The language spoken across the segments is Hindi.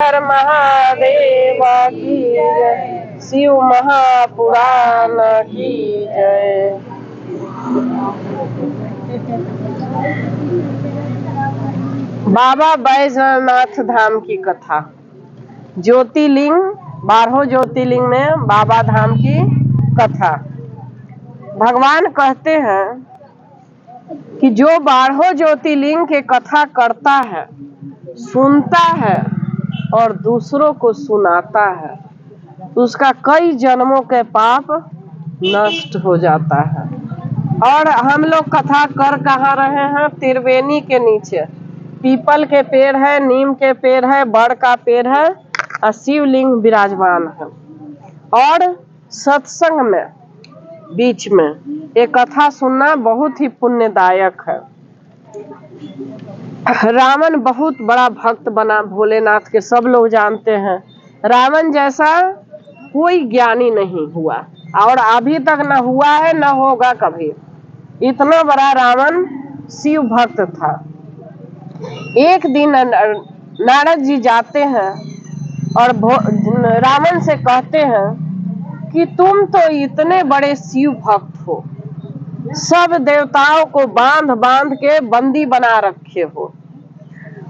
हर महादेव की जय, शिव महापुराण की जय। बाबा बैजनाथ धाम की कथा। ज्योतिर्लिंग 12 ज्योतिर्लिंग में बाबा धाम की कथा। भगवान कहते हैं कि जो 12 ज्योतिर्लिंग के कथा करता है, सुनता है और दूसरों को सुनाता है, उसका कई जन्मों के पाप नष्ट हो जाता है। और हम लोग कथा कर कहाँ रहे हैं? त्रिवेणी के नीचे पीपल के पेड़ है, नीम के पेड़ है, बड़ का पेड़ है और शिवलिंग विराजमान है। और सत्संग में बीच में एक कथा सुनना बहुत ही पुण्यदायक है। रावण बहुत बड़ा भक्त बना भोलेनाथ के, सब लोग जानते हैं। रावण जैसा कोई ज्ञानी नहीं हुआ और अभी तक न हुआ है न होगा कभी। इतना बड़ा रावण शिव भक्त था। एक दिन नारद जी जाते हैं और रावण से कहते हैं कि तुम तो इतने बड़े शिव भक्त हो, सब देवताओं को बांध बांध के बंदी बना रखे हो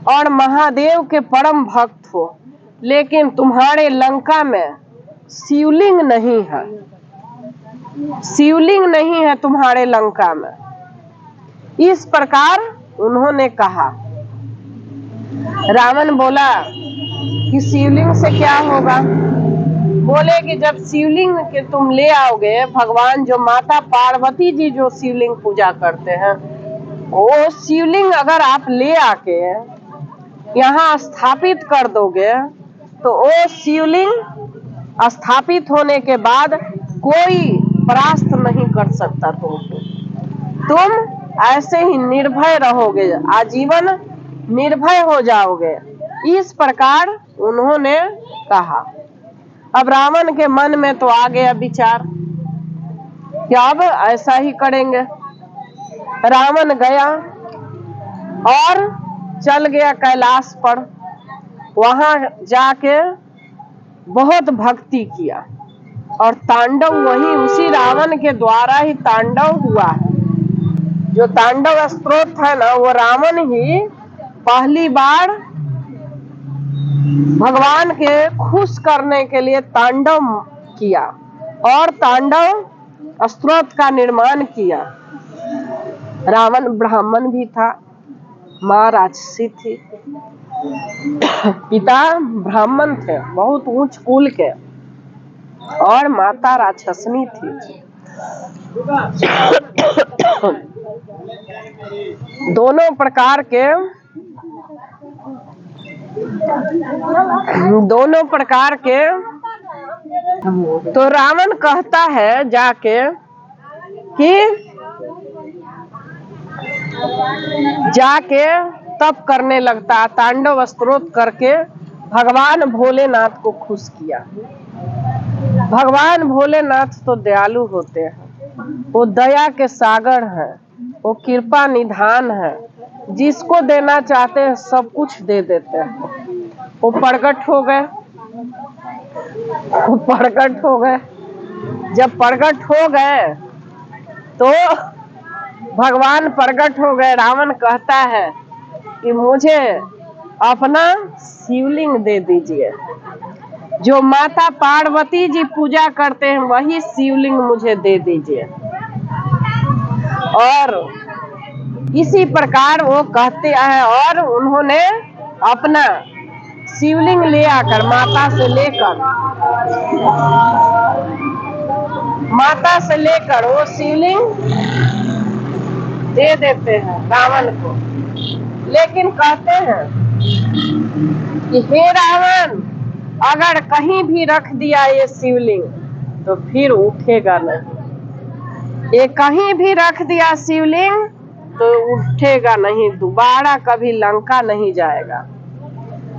और महादेव के परम भक्त हो, लेकिन तुम्हारे लंका में शिवलिंग नहीं है। शिवलिंग नहीं है तुम्हारे लंका में। इस प्रकार उन्होंने कहा। रावण बोला कि शिवलिंग से क्या होगा? बोले कि जब शिवलिंग के तुम ले आओगे, भगवान जो माता पार्वती जी जो शिवलिंग पूजा करते हैं, वो शिवलिंग अगर आप ले आके यहाँ स्थापित कर दोगे तो वो शिवलिंग स्थापित होने के बाद कोई परास्त नहीं कर सकता तुमको। तुम ऐसे ही निर्भय रहोगे, आजीवन निर्भय हो जाओगे। इस प्रकार उन्होंने कहा। अब रावण के मन में तो आ गया विचार कि अब ऐसा ही करेंगे। रावण गया और चल गया कैलाश पर। वहां जाके बहुत भक्ति किया और तांडव वही उसी रावण के द्वारा ही तांडव हुआ है। जो तांडव स्त्रोत है ना, वो रावण ही पहली बार भगवान के खुश करने के लिए तांडव किया और तांडव स्त्रोत का निर्माण किया। रावण ब्राह्मण भी था, माँ राक्षसी थी। पिता ब्राह्मण थे, बहुत ऊंच कुल के, और माता राक्षसनी थी। दोनों प्रकार के तो रावण कहता है जाके तप करने लगता, तांडव स्तोत्र करके भगवान भोलेनाथ को खुश किया। भगवान भोलेनाथ तो दयालु होते हैं, वो दया के सागर हैं, वो कृपा निधान है। जिसको देना चाहते हैं सब कुछ दे देते हैं। वो प्रकट हो गए। जब प्रकट हो गए तो भगवान प्रकट हो गए। रावण कहता है कि मुझे अपना शिवलिंग दे दीजिए। जो माता पार्वती जी पूजा करते हैं वही शिवलिंग मुझे दे दीजिए। और इसी प्रकार वो कहते हैं और उन्होंने अपना शिवलिंग ले आकर माता से लेकर वो शिवलिंग दे देते हैं रावण को। लेकिन कहते हैं कि हे रावण, अगर कहीं भी रख दिया ये शिवलिंग तो फिर उठेगा नहीं। ये कहीं भी रख दिया शिवलिंग तो उठेगा नहीं, दोबारा कभी लंका नहीं जाएगा।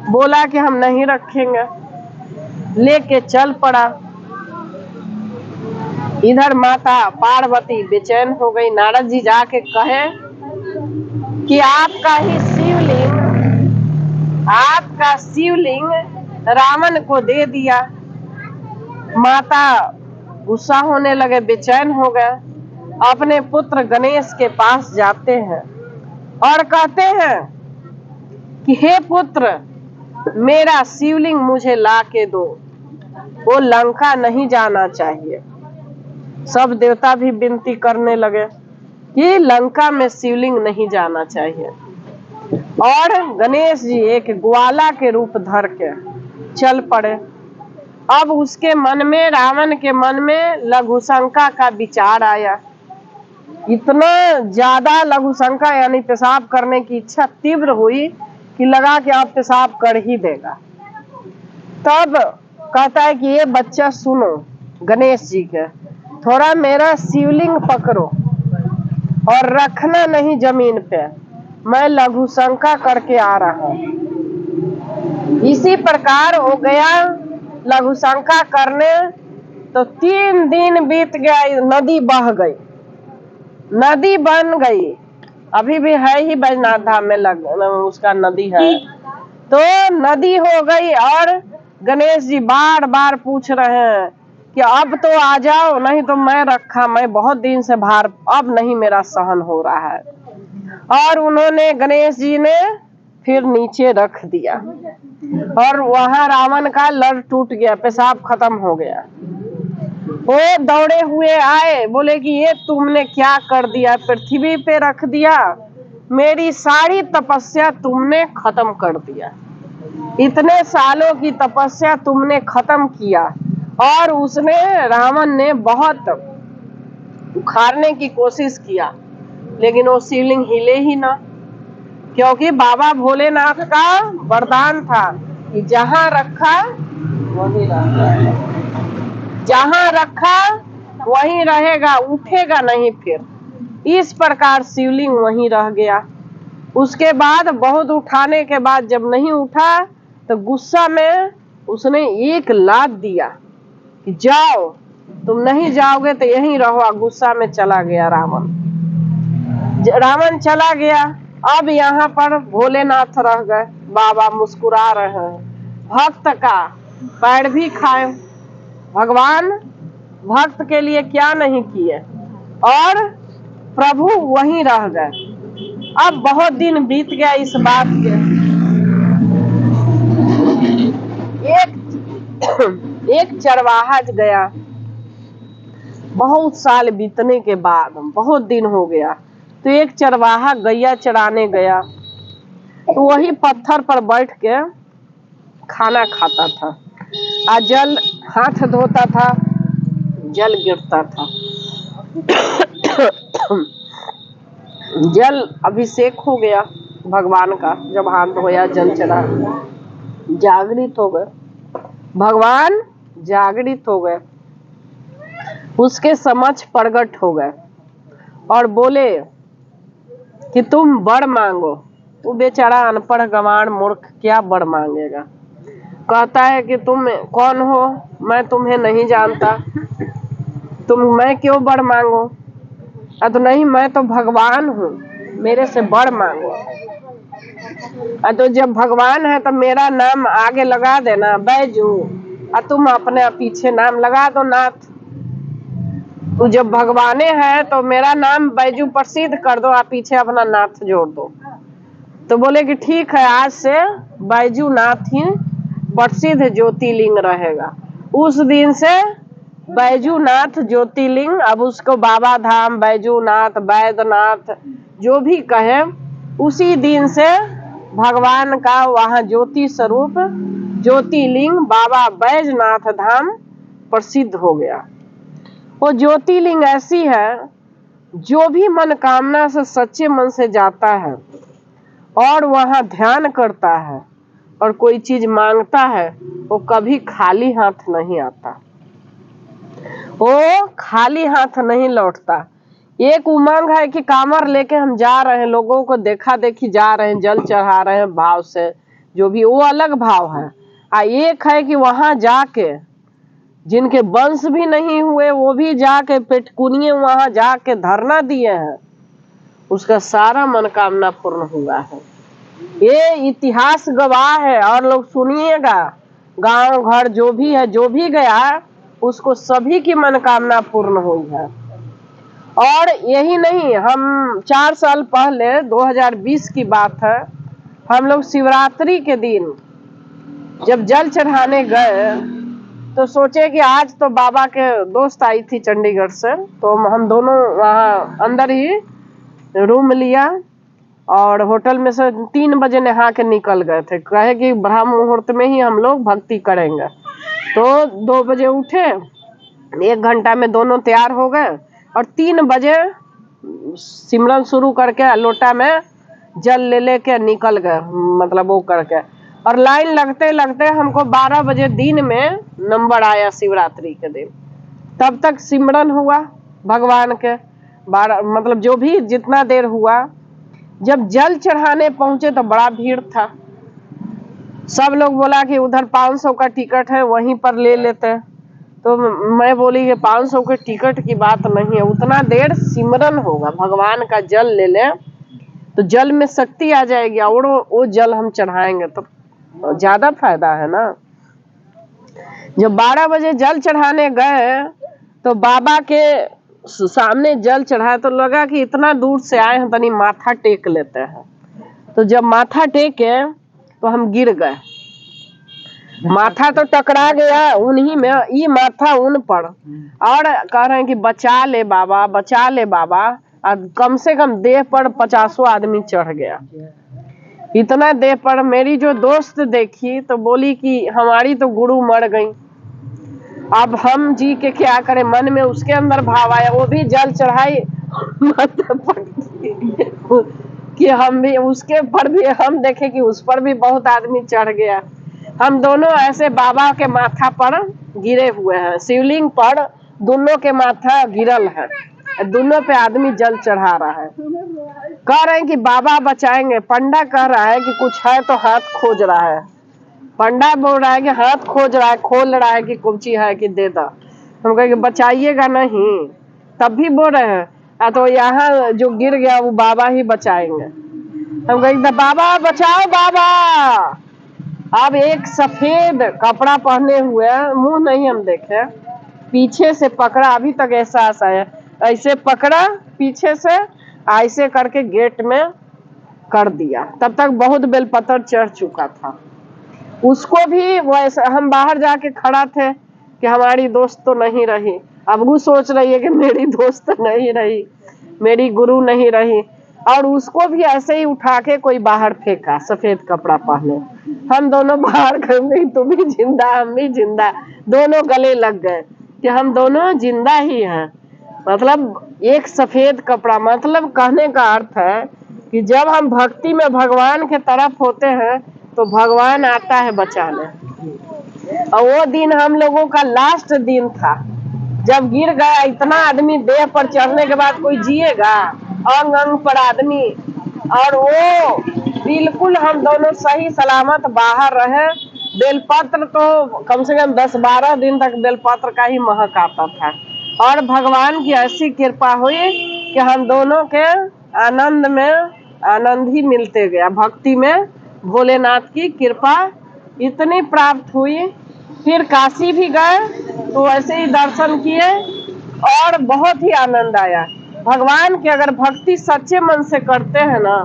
बोला कि हम नहीं रखेंगे, लेके चल पड़ा। इधर माता पार्वती बेचैन हो गई। नारद जी जाके कहे कि आपका शिवलिंग रावण को दे दिया। माता गुस्सा होने लगे, बेचैन हो गए। अपने पुत्र गणेश के पास जाते हैं और कहते हैं कि हे पुत्र, मेरा शिवलिंग मुझे ला के दो, वो लंका नहीं जाना चाहिए। सब देवता भी विनती करने लगे कि लंका में शिवलिंग नहीं जाना चाहिए। और गणेश जी एक ग्वाला के रूप धर के चल पड़े। अब उसके मन में, रावण के मन में लघुशंका का विचार आया। इतना ज्यादा लघुशंका यानी पेशाब करने की इच्छा तीव्र हुई कि लगा कि अब पेशाब कर ही देगा। तब कहता है कि ये बच्चा सुनो गणेश जी के, थोड़ा मेरा शिवलिंग पकड़ो और रखना नहीं जमीन पे, मैं लघुशंका करके आ रहा हूं। इसी प्रकार हो गया लघुशंका करने। तो 3 दिन बीत गया, नदी बह गई, नदी बन गई। अभी भी है ही बैजनाथ धाम में उसका नदी है। तो नदी हो गई और गणेश जी बार बार पूछ रहे हैं कि अब तो आ जाओ, नहीं तो मैं बहुत दिन से भार, अब नहीं मेरा सहन हो रहा है। और उन्होंने, गणेश जी ने फिर नीचे रख दिया और वहां रावण का लड़ टूट गया, पेशाब खत्म हो गया। वो दौड़े हुए आए, बोले कि ये तुमने क्या कर दिया, पृथ्वी पे रख दिया, मेरी सारी तपस्या तुमने खत्म कर दिया, इतने सालों की तपस्या तुमने खत्म किया। और उसने, रावण ने बहुत उखाड़ने की कोशिश किया, लेकिन वो शिवलिंग हिले ही ना, क्योंकि बाबा भोलेनाथ का वरदान था कि जहां रखा वहीं रहेगा, जहां रखा वहीं रहेगा, उठेगा नहीं फिर। इस प्रकार शिवलिंग वहीं रह गया। उसके बाद बहुत उठाने के बाद जब नहीं उठा तो गुस्सा में उसने एक लात दिया कि जाओ, तुम नहीं जाओगे तो यहीं रहो। गुस्सा में चला गया रावण। रावण चला गया। अब यहाँ पर भोलेनाथ रह गए। बाबा मुस्कुरा रहे हैं, भक्त का पैर भी खाए। भगवान भक्त के लिए क्या नहीं किए, और प्रभु वहीं रह गए। अब बहुत दिन बीत गया इस बात के। एक चरवाहा गया, बहुत साल बीतने के बाद, बहुत दिन हो गया, तो एक चरवाहा गैया चराने गया। तो वही पत्थर पर बैठ के खाना खाता था, और जल हाथ धोता था, जल गिरता था। जल अभिषेक हो गया भगवान का, जब हाथ धोया जल चढ़ा, जागृत हो गए भगवान, जागृत हो गए, उसके समक्ष प्रकट हो गए और बोले कि तुम वर मांगो। वो बेचारा अनपढ़ गंवार मूर्ख क्या वर मांगेगा। कहता है कि तुम कौन हो, मैं तुम्हें नहीं जानता, मैं क्यों वर मांगो। तो नहीं, मैं तो भगवान हूँ, मेरे से वर मांगो। तो जब भगवान है तो मेरा नाम आगे लगा देना बैजू, और तुम अपने पीछे नाम लगा दो नाथ। तो जब भगवाने है तो मेरा नाम बैजू प्रसिद्ध कर दो, आप पीछे अपना नाथ जोड़ दो। तो बोले कि ठीक है, आज से बैजू नाथ ही प्रसिद्ध ज्योतिर्लिंग रहेगा। उस दिन से बैजूनाथ ज्योतिर्लिंग, अब उसको बाबा धाम, बैजूनाथ, वैद्यनाथ जो भी कहे, उसी दिन से भगवान का वहाँ ज्योति स्वरूप ज्योतिर्लिंग बाबा बैजनाथ धाम प्रसिद्ध हो गया। वो ज्योतिर्लिंग ऐसी है, जो भी मनोकामना से सच्चे मन से जाता है और वहाँ ध्यान करता है और कोई चीज मांगता है, वो कभी खाली हाथ नहीं आता, वो खाली हाथ नहीं लौटता। एक उमंग है कि कामर लेके हम जा रहे हैं, लोगों को देखा देखी जा रहे हैं, जल चढ़ा रहे हैं भाव से, जो भी, वो अलग भाव है। एक है कि वहां जाके जिनके वंश भी नहीं हुए, वो भी जाके पेटकुनिये वहां जाके धरना दिए हैं, उसका सारा मनोकामना पूर्ण हुआ है। ये इतिहास गवाह है, और लोग सुनिएगा, गांव घर जो भी है, जो भी गया उसको सभी की मनोकामना पूर्ण हुई है। और यही नहीं, हम 4 साल पहले 2020 की बात है, हम लोग शिवरात्रि के दिन जब जल चढ़ाने गए तो सोचे कि आज तो बाबा के दोस्त आई थी चंडीगढ़ से, तो हम दोनों वहाँ अंदर ही रूम लिया और होटल में से 3 बजे नहा के निकल गए थे। कहे कि ब्रह्म मुहूर्त में ही हम लोग भक्ति करेंगे। तो 2 बजे उठे, 1 घंटा में दोनों तैयार हो गए और 3 बजे सिमरन शुरू करके लोटा में जल ले लेके निकल गए, मतलब वो करके। और लाइन लगते लगते हमको 12 बजे दिन में नंबर आया शिवरात्रि के दिन। तब तक सिमरन हुआ भगवान के 12, मतलब जो भी जितना देर हुआ। जब जल चढ़ाने पहुंचे तो बड़ा भीड़ था। सब लोग बोला कि उधर 500 का टिकट है, वहीं पर ले लेते हैं। तो मैं बोली कि 500 के टिकट की बात नहीं है, उतना देर सिमरन होगा, भगवान का जल ले ले तो जल में शक्ति आ जाएगी और वो जल हम चढ़ाएंगे तो ज्यादा फायदा है ना। जब 12 बजे जल चढ़ाने गए तो बाबा के सामने जल चढ़ाया तो लगा कि इतना दूर से आए हैं, तनी माथा टेक लेते हैं। तो जब माथा टेके तो हम गिर गए, माथा तो टकरा गया उन्हीं में, ये माथा उन पर। और कह रहे हैं कि बचा ले बाबा, बचा ले बाबा। कम से कम देह पर 50 आदमी चढ़ गया। इतना देह पर मेरी जो दोस्त देखी तो बोली कि हमारी तो गुरु मर गई, अब हम जी के क्या करें। मन में उसके अंदर भाव आया, वो भी जल चढ़ाई कि हम भी उसके पर भी हम देखे कि उस पर भी बहुत आदमी चढ़ गया। हम दोनों ऐसे बाबा के माथा पर गिरे हुए हैं, शिवलिंग पर दोनों के माथा गिरल है, दोनों पे आदमी जल चढ़ा रहा है। कह रहे हैं कि बाबा बचाएंगे। पंडा कह रहा है कि कुछ है तो हाथ खोज रहा है। पंडा बोल रहा है कि हाथ खोज रहा है, खोल रहा है कि कुछ है कि दे दो। हम कहे कि बचाइएगा नहीं, तब भी बोल रहे हैं तो यहाँ जो गिर गया वो बाबा ही बचाएंगे। हम कहे बाबा बचाओ बाबा। अब एक सफेद कपड़ा पहने हुए, मुंह नहीं हम देखे, पीछे से पकड़ा, अभी तक एहसास आया, ऐसे पकड़ा पीछे से, ऐसे करके गेट में कर दिया। तब तक बहुत बेलपत्र चढ़ चुका था। उसको भी वैसे, हम बाहर जाके खड़ा थे कि हमारी दोस्त तो नहीं रही। अब वो सोच रही है कि मेरी दोस्त नहीं रही, मेरी गुरु नहीं रही। और उसको भी ऐसे ही उठा के कोई बाहर फेंका, सफेद कपड़ा पहने। हम दोनों बाहर गए, तुम भी जिंदा हम भी जिंदा, दोनों गले लग गए कि हम दोनों जिंदा ही हैं। मतलब एक सफेद कपड़ा, मतलब कहने का अर्थ है कि जब हम भक्ति में भगवान के तरफ होते हैं तो भगवान आता है बचाने। और वो दिन हम लोगों का लास्ट दिन था जब गिर गया। इतना आदमी देह पर चढ़ने के बाद कोई जिएगा, अंग अंग पर आदमी। और वो बिल्कुल हम दोनों सही सलामत बाहर रहे। बेलपत्र तो कम से कम 10-12 दिन तक बेलपत्र का ही महक आता था। और भगवान की ऐसी कृपा हुई कि हम दोनों के आनंद में आनंद ही मिलते गया। भक्ति में भोलेनाथ की कृपा इतनी प्राप्त हुई। फिर काशी भी गए तो ऐसे ही दर्शन किए और बहुत ही आनंद आया। भगवान की अगर भक्ति सच्चे मन से करते हैं ना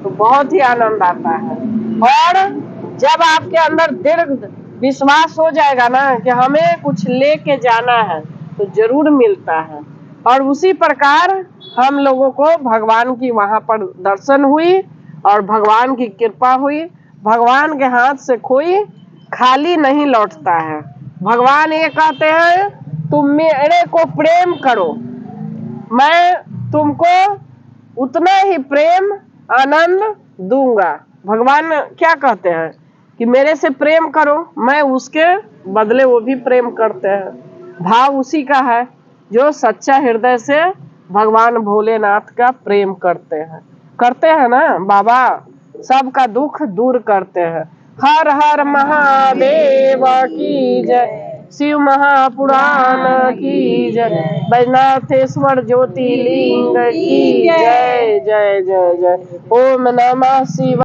तो बहुत ही आनंद आता है। और जब आपके अंदर दृढ़ विश्वास हो जाएगा ना कि हमें कुछ लेके जाना है तो जरूर मिलता है। और उसी प्रकार हम लोगों को भगवान की वहां पर दर्शन हुई और भगवान की कृपा हुई। भगवान के हाथ से कोई खाली नहीं लौटता है। भगवान ये कहते हैं तुम मेरे को प्रेम करो, मैं तुमको उतना ही प्रेम आनंद दूंगा। भगवान क्या कहते हैं कि मेरे से प्रेम करो, मैं उसके बदले वो भी प्रेम करते हैं। भाव उसी का है जो सच्चा हृदय से भगवान भोलेनाथ का प्रेम करते हैं ना। बाबा सबका दुख दूर करते हैं। हर हर महादेव की जय, शिव महापुराण की जय, बैजनाथेश्वर ज्योतिर्लिंग की जय जय जय जय। ओम नमः शिवाय।